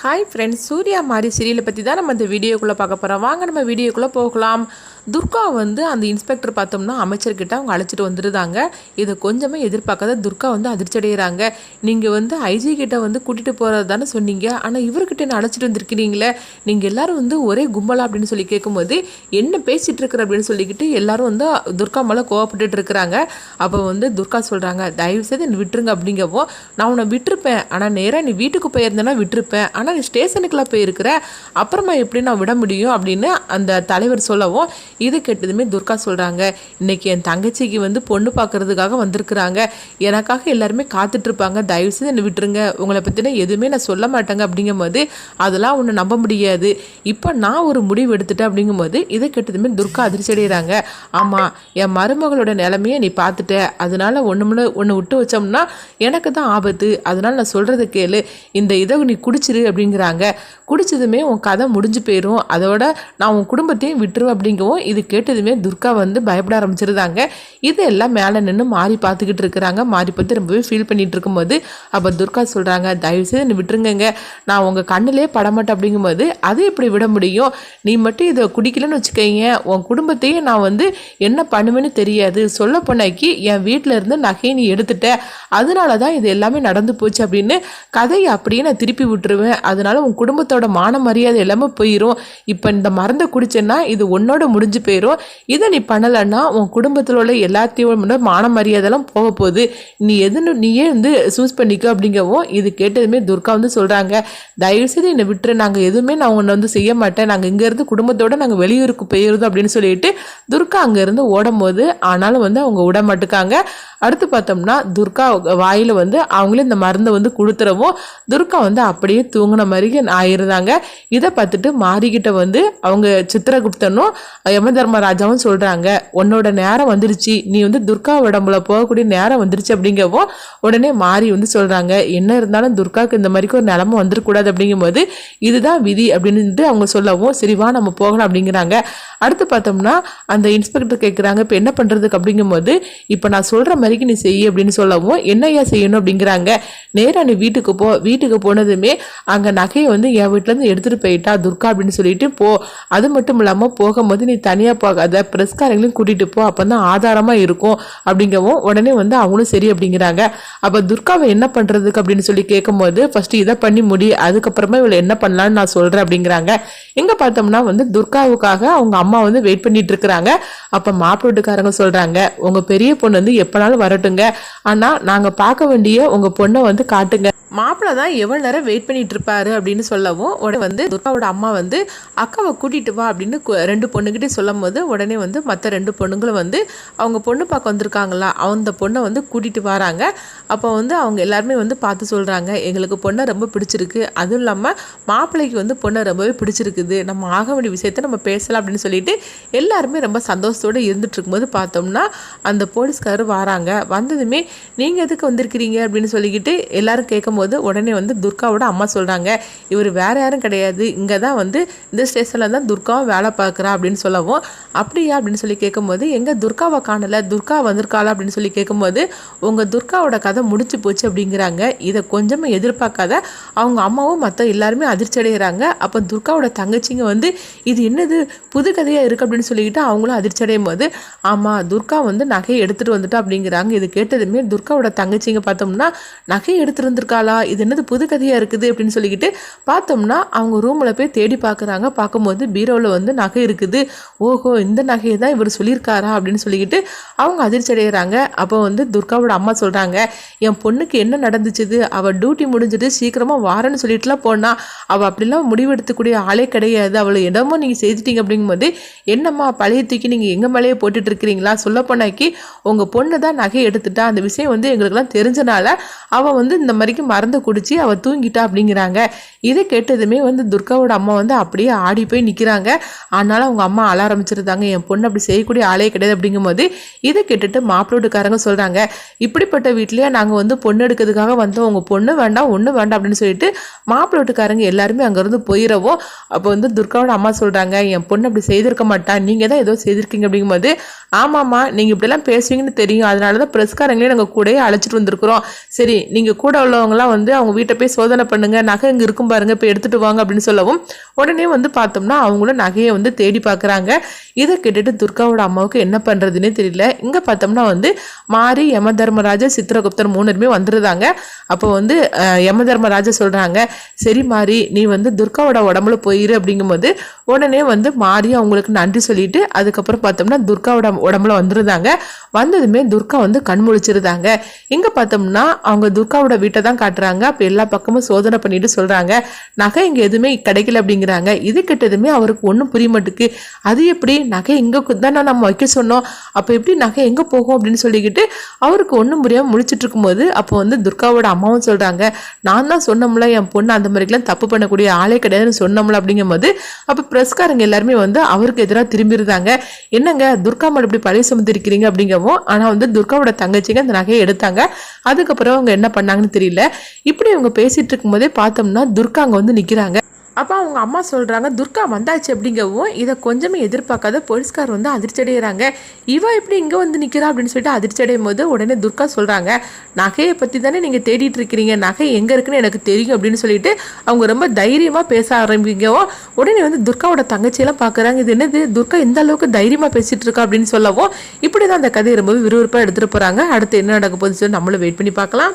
Hi friends, Surya மாதிரி சீரியலை பற்றி தான் நம்ம இந்த வீடியோக்குள்ளே பார்க்க போகிறோம். வாங்க நம்ம வீடியோக்குள்ளே போகலாம். துர்கா அந்த இன்ஸ்பெக்டர் பார்த்தோம்னா அமைச்சர்கிட்ட அவங்க அழைச்சிட்டு வந்துருந்தாங்க. இதை கொஞ்சமே எதிர்பார்க்காத துர்கா அதிர்ச்சி அடைகிறாங்க. நீங்கள் ஐஜி கிட்ட கூட்டிகிட்டு போகிறது தானே சொன்னீங்க, ஆனால் இவர்கிட்ட என்ன அழைச்சிட்டு வந்திருக்கிறீங்களே, நீங்கள் எல்லோரும் ஒரே கும்பலா அப்படின்னு சொல்லி கேட்கும்போது என்ன பேசிகிட்டு இருக்கிற அப்படின்னு சொல்லிக்கிட்டு எல்லாரும் துர்கா மேலே கோவப்பட்டு இருக்கிறாங்க. அப்போ துர்கா சொல்கிறாங்க, தயவுசெய்து என்னை விட்டுருங்க. அப்படிங்கவும் நான் உன்னை விட்டுருப்பேன், ஆனால் நேராக நீ வீட்டுக்கு போயிருந்தேன்னா விட்டுருப்பேன், ஆனால் நீ ஸ்டேஷனுக்குலாம் போயிருக்கிற, அப்புறமா எப்படி நான் விட முடியும் அப்படின்னு அந்த தலைவர் சொல்லவும் இது கேட்டதுமே துர்கா சொல்கிறாங்க, இன்றைக்கி என் தங்கச்சிக்கு பொண்ணு பார்க்குறதுக்காக வந்திருக்கிறாங்க, எனக்காக எல்லாருமே காத்துட்ருப்பாங்க, தயவுசெய்து என்னை விட்டுருங்க, உங்களை பற்றின எதுவுமே நான் சொல்ல மாட்டேங்க. அப்படிங்கும்போது அதெல்லாம் ஒன்று நம்ப முடியாது, இப்போ நான் ஒரு முடிவு எடுத்துட்டேன். அப்படிங்கும்போது இதை கேட்டதுமே துர்கா அதிர்ச்சி அடைகிறாங்க. ஆமாம், என் மருமகளோட நிலைமையை நீ பார்த்துட்ட, அதனால ஒன்று விட்டு வச்சோம்னா எனக்கு தான் ஆபத்து, அதனால் நான் சொல்கிறத கேளு, இந்த இதை நீ குடிச்சிரு அப்படிங்கிறாங்க. குடிச்சதுமே உன் கதை முடிஞ்சு போயிடும், அதோட நான் உன் குடும்பத்தையும் விட்டுருவேன். அப்படிங்கவும் இது கேட்டதுமே துர்கா பயப்பட ஆரம்பிச்சிருந்தாங்க. இதெல்லாம் மேலே நின்று மாறி பார்த்துக்கிட்டு இருக்கிறாங்க. மாறி பார்த்து ரொம்பவே ஃபீல் பண்ணிட்டு இருக்கும்போது அப்போ துர்கா சொல்கிறாங்க, தயவுசெய்து என்னை விட்டுருங்க, நான் உங்கள் கண்ணிலே படமாட்டேன். அப்படிங்கும்போது அது எப்படி விட முடியும், நீ மட்டும் இதை குடிக்கலன்னு வச்சுக்கோங்க, உன் குடும்பத்தையும் நான் என்ன பண்ணுவேன்னு தெரியாது, சொல்ல போனாக்கி என் வீட்டில் இருந்து நகையை நீ எடுத்துட்ட, அதனால தான் இது எல்லாமே நடந்து போச்சு அப்படின்னு கதையை அப்படியே நான் திருப்பி விட்டுருவேன், அதனால உன் குடும்பத்தோட மான மரியாதை எல்லாமே போயிடும், இப்போ இந்த மருந்தை குடிச்சேன்னா இது உன்னோட முடிஞ்சு போயிடும், இதை நீ பண்ணலைன்னா உன் குடும்பத்தில் உள்ள எல்லாத்தையும் மான மரியாதைலாம் போக போகுது, நீயே சூஸ் பண்ணிக்க. அப்படிங்கவும் இது கேட்டதுமே துர்கா சொல்கிறாங்க, தயவுசெய்து என்னை விட்டுரு, நாங்கள் எதுவுமே நான் உன்னை செய்ய மாட்டேன், நாங்கள் இங்கேருந்து குடும்பத்தோடு நாங்கள் வெளியூருக்கு போயிருந்தோம் அப்படின்னு சொல்லிட்டு துர்கா அங்கேருந்து ஓடும் போது ஆனாலும் அவங்க விட மாட்டுக்காங்க. அடுத்து பார்த்தோம்னா துர்கா வாயில் அவங்களே இந்த மருந்தை கொடுத்துறவும் துர்கா அப்படியே தூங்கின மாதிரி ஆயிருந்தாங்க. இதை பார்த்துட்டு மாறிக்கிட்ட அவங்க சித்திரகுப்தனும் யமதர்மராஜாவும் சொல்கிறாங்க, உன்னோட நேரம் வந்துருச்சு, நீ துர்கா உடம்புல போகக்கூடிய நேரம் வந்துருச்சு. அப்படிங்கவும் உடனே மாறி சொல்கிறாங்க, என்ன இருந்தாலும் துர்காவுக்கு இந்த மாதிரிக்கு ஒரு நிலமை வந்துடக்கூடாது, அப்படிங்கும்போது இதுதான் விதி அப்படின்னு அவங்க சொல்லவும் சரிவா நம்ம போகணும் அப்படிங்கிறாங்க. அடுத்து பார்த்தோம்னா அந்த இன்ஸ்பெக்டர் கேட்குறாங்க, இப்போ என்ன பண்ணுறதுக்கு. அப்படிங்கும்போது இப்போ நான் சொல்கிற மாதிரிக்கு நீ செய்ய அப்படின்னு சொல்லவும் என்னையா செய்யணும் அப்படிங்கிறாங்க. நேராக நீ வீட்டுக்கு போ, வீட்டுக்கு போனதுமே அங்கே நகையை என் வீட்டிலேருந்து எடுத்துகிட்டு போயிட்டா துர்கா அப்படின்னு சொல்லிட்டு போ, அது மட்டும் இல்லாமல் போகும்போது நீ தனியாக போகாத, பிரஸ்காரங்களையும் கூட்டிகிட்டு போ, அப்போ தான் ஆதாரமாக இருக்கும். அப்படிங்கவும் உடனே அவங்களும் சரி அப்படிங்கிறாங்க. அப்போ துர்காவை என்ன பண்ணுறதுக்கு அப்படின்னு சொல்லி கேட்கும்போது ஃபஸ்ட்டு இதை பண்ணி முடி, அதுக்கப்புறமா இவளை என்ன பண்ணலான்னு நான் சொல்கிறேன் அப்படிங்கிறாங்க. எங்கே பார்த்தோம்னா துர்காவுக்காக அவங்க அம்மா வெயிட் பண்ணிட்டு இருக்கிறாங்க. அப்போ மாப்பிள்ளோட்டுக்காரங்க சொல்கிறாங்க, உங்கள் பெரிய பொண்ணு எப்போனாலும் வரட்டுங்க, ஆனால் நாங்கள் பார்க்க வேண்டிய உங்கள் பொண்ணை காட்டுங்க, மாப்பிள்ளை தான் எவ்வளோ நேரம் வெயிட் பண்ணிட்டு இருப்பாரு அப்படின்னு சொல்லவும் உடனே துர்காவோட அம்மா அக்காவை கூட்டிகிட்டு வா அப்படின்னு ரெண்டு பொண்ணுக்கிட்டே சொல்லும் போது உடனே மற்ற ரெண்டு பொண்ணுங்களும் அவங்க பொண்ணு பார்க்க வந்திருக்காங்களா அந்த பொண்ணை கூட்டிகிட்டு வராங்க. அப்போ அவங்க எல்லாருமே பார்த்து சொல்கிறாங்க, எங்களுக்கு பொண்ணை ரொம்ப பிடிச்சிருக்கு, அதுவும் இல்லாமல் மாப்பிள்ளைக்கு பொண்ணை ரொம்பவே பிடிச்சிருக்குது, நம்ம ஆக வேண்டிய விஷயத்த நம்ம பேசலாம் அப்படின்னு சொல்லிட்டு எல்லாருமே ரொம்ப சந்தோஷத்தோடு இருந்துட்டு இருக்கும்போது பார்த்தோம்னா அந்த போலீஸ்காரர் வராங்க. வந்ததுமே நீங்கள் எதுக்கு வந்திருக்கிறீங்க அப்படின்னு சொல்லிக்கிட்டு எல்லாரும் கேட்கும் போது உடனே துர்காவோட அம்மா சொல்கிறாங்க, இவர் வேற யாரும் கிடையாது, இங்கே தான் இந்த ஸ்டேஷனில் தான் துர்காவும் வேலை பார்க்குறா அப்படின்னு சொல்லவும் அப்படியா அப்படின்னு சொல்லி கேட்கும்போது எங்கள் துர்காவை காணலை, துர்கா வந்திருக்காளா அப்படின்னு சொல்லி கேட்கும்போது உங்கள் துர்காவோட கதை முடிச்சு போச்சு அப்படிங்கிறாங்க. இதை கொஞ்சமே எதிர்பார்க்காத அவங்க அம்மாவும் மற்ற எல்லாருமே அதிர்ச்சி அடைகிறாங்க. அப்போ துர்காவோட தங்கச்சிங்க இது என்னது புது கதையாக இருக்குது அப்படின்னு சொல்லிக்கிட்டு அவங்களும் அதிர்ச்சி அடையும் போது ஆமாம் துர்கா நகையை எடுத்துகிட்டு வந்துட்டா அப்படிங்கிறாங்க. இது கேட்டதுமே துர்காவோட தங்கச்சிங்க பார்த்தோம்னா நகையை எடுத்துகிட்டு வந்திருக்காளா, இது என்னது புது கதையாக இருக்குது அப்படின்னு சொல்லிக்கிட்டு பார்த்தோம்னா அவங்க ரூமில் போய் தேடி பார்க்குறாங்க. பார்க்கும்போது பீரோவில் நகை இருக்குது. ஓஹோ, இந்த நகையை தான் இவர் சொல்லியிருக்காரா அப்படின்னு சொல்லிக்கிட்டு அவங்க அதிர்ச்சி அடைகிறாங்க. அப்போ துர்காவோட அம்மா சொல்கிறாங்க, என் பொண்ணுக்கு என்ன நடந்துச்சுது, அவள் டியூட்டி முடிஞ்சிட்டு சீக்கிரமாக வாரன்னு சொல்லிட்டுலாம் போனா, அவள் அப்படிலாம் முடிவெடுத்துக்கூடிய ஆளே கிடையாது, அவளை இடமோ நீங்கள் செய்துட்டீங்க. அப்படிங்கும்போது என்னம்மா பழைய தூக்கி நீங்கள் எங்கள் மேலேயே போட்டுட்டு இருக்கிறீங்களா, சொல்ல போனாக்கி உங்கள் பொண்ணு தான் நகை எடுத்துட்டா, அந்த விஷயம் எங்களுக்கெல்லாம் தெரிஞ்சனால அவள் இந்த மாதிரிக்கு மறந்து குடிச்சு அவள் தூங்கிட்டா அப்படிங்கிறாங்க. இதை கேட்டதுமே துர்காவோட அம்மா அப்படியே ஆடி போய் நிற்கிறாங்க. ஆனாலும் அவங்க அம்மா அழ ஆரம்பிச்சிருந்தாங்க, என் பொண்ணு அப்படி செய்யக்கூடிய ஆளே கிடையாது. அப்படிங்கும்போது இதை கேட்டுட்டு மாப்பிள்ளோட்டுக்காரங்க சொல்கிறாங்க, இப்படிப்பட்ட வீட்லேயே நாங்கள் பொண்ணு எடுக்கிறதுக்காக வந்தோம், உங்கள் பொண்ணு வேண்டாம் ஒன்றும் வேண்டாம் அப்படின்னு சொல்லிட்டு மாப்பிள்ளோட்டுக்காரங்க எல்லாருமே அங்கேருந்து போயிடவும் அப்போ துர்காவோட அம்மா சொல்கிறாங்க, என் பொண்ணு அப்படி செய்திருக்க மாட்டா, நீங்கள் தான் ஏதோ செய்திருக்கீங்க. அப்படிங்கும்போது ஆமாம்மா, நீங்கள் இப்படிலாம் பேசுவீங்கன்னு தெரியும், அதனால தான் பிரஸ்காரங்களே நாங்கள் கூடயே அழைச்சிட்டு வந்திருக்கிறோம், சரி நீங்கள் கூட உள்ளவங்களாம் வந்து அவங்க வீட்டை போய் சோதனை பண்ணுங்க, நகை இங்கே இருக்கும் பாருங்க, போய் எடுத்துட்டு வாங்க அப்படின்னு சொல்லவும் உடனே வந்து பார்த்தோம்னா அவங்களும் நகையை வந்து தேடி பார்க்குறாங்க. இதை கேட்டுட்டு துர்காவோட அம்மாவுக்கு என்ன பண்ணுறதுன்னே தெரியல. இங்கே பார்த்தோம்னா வந்து மாரி, யம தர்மராஜா, சித்திரகுப்தர் 3 பேருமே வந்துருந்தாங்க. அப்போ வந்து யம தர்மராஜா சொல்கிறாங்க, சரி மாரி நீ வந்து துர்காவோட உடம்புல போயிரு அப்படிங்கும்போது உடனே வந்து மாரி அவங்களுக்கு நன்றி சொல்லிட்டு அதுக்கப்புறம் பார்த்தோம்னா துர்காவோட உடம்புல வந்துருந்தாங்க. வந்ததுமே துர்கா வந்து கண் முழிச்சிருந்தாங்க. இங்கே பார்த்தோம்னா அவங்க துர்காவோட வீட்டை தான் காட்டுறாங்க. அப்போ எல்லா பக்கமும் சோதனை பண்ணிட்டு சொல்கிறாங்க, நகை இங்கே எதுவுமே கிடைக்கல அப்படிங்கிறாங்க. இது கிட்டதுமே அவருக்கு ஒன்றும் புரிய மாட்டுக்கு. அது எப்படி நகை இங்கே தானே நம்ம வைக்க சொன்னோம், அப்போ எப்படி நகை எங்கே போகும் அப்படின்னு சொல்லிக்கிட்டு அவருக்கு ஒன்றும் புரியாமல் முழிச்சிட்டு இருக்கும்போது அப்போ வந்து துர்காவோட அம்மாவும் சொல்கிறாங்க, நான் தான் சொன்னோம்ல என் பொண்ணு அந்த மாதிரிலாம் தப்பு பண்ணக்கூடிய ஆளே கிடையாதுன்னு சொன்னோம்ல அப்படிங்கும்போது அப்போ பிரஸ்காரங்க எல்லாருமே வந்து அவருக்கு எதிராக திரும்பியிருந்தாங்க. என்னங்க துர்கா மேடம் இப்படி பழைய சுமந்திருக்கிறீங்க அப்படிங்கவும். ஆனால் வந்து துர்காவோட தங்கச்சிங்க அந்த நகையை எடுத்தாங்க. அதுக்கப்புறம் அவங்க என்ன பண்ணாங்கன்னு தெரியல. இப்படி அவங்க பேசிட்டு இருக்கும்போதே பார்த்தோம்னா துர்கா அங்கே வந்து நிற்கிறாங்க. அப்போ அவங்க அம்மா சொல்கிறாங்க, துர்கா வந்தாச்சு அப்படிங்கவும் இதை கொஞ்சமே எதிர்பார்க்காத போலீஸ்கார் வந்து அதிர்ச்சி அடைகிறாங்க. இவ எப்படி இங்கே வந்து நிற்கிறா அப்படின்னு சொல்லிட்டு அதிர்ச்சி அடையும் போது உடனே துர்கா சொல்கிறாங்க, நகையை பற்றி தானே நீங்கள் தேடிட்டு இருக்கிறீங்க, நகை எங்கே இருக்குன்னு எனக்கு தெரியும் அப்படின்னு சொல்லிட்டு அவங்க ரொம்ப தைரியமாக பேச ஆரம்பிக்கவும் உடனே வந்து துர்காவோட தங்கச்சியெல்லாம் பார்க்குறாங்க, இது என்னது துர்கா இந்த அளவுக்கு தைரியமாக பேசிகிட்டு இருக்கா அப்படின்னு சொல்லவும் இப்படி தான் அந்த கதையை ரொம்ப விறுவிறுப்பாக எடுத்துகிட்டு போகிறாங்க. அடுத்து என்ன நடக்க போகுதுன்னு சொல்லி நம்மளும் வெயிட் பண்ணி பார்க்கலாம்.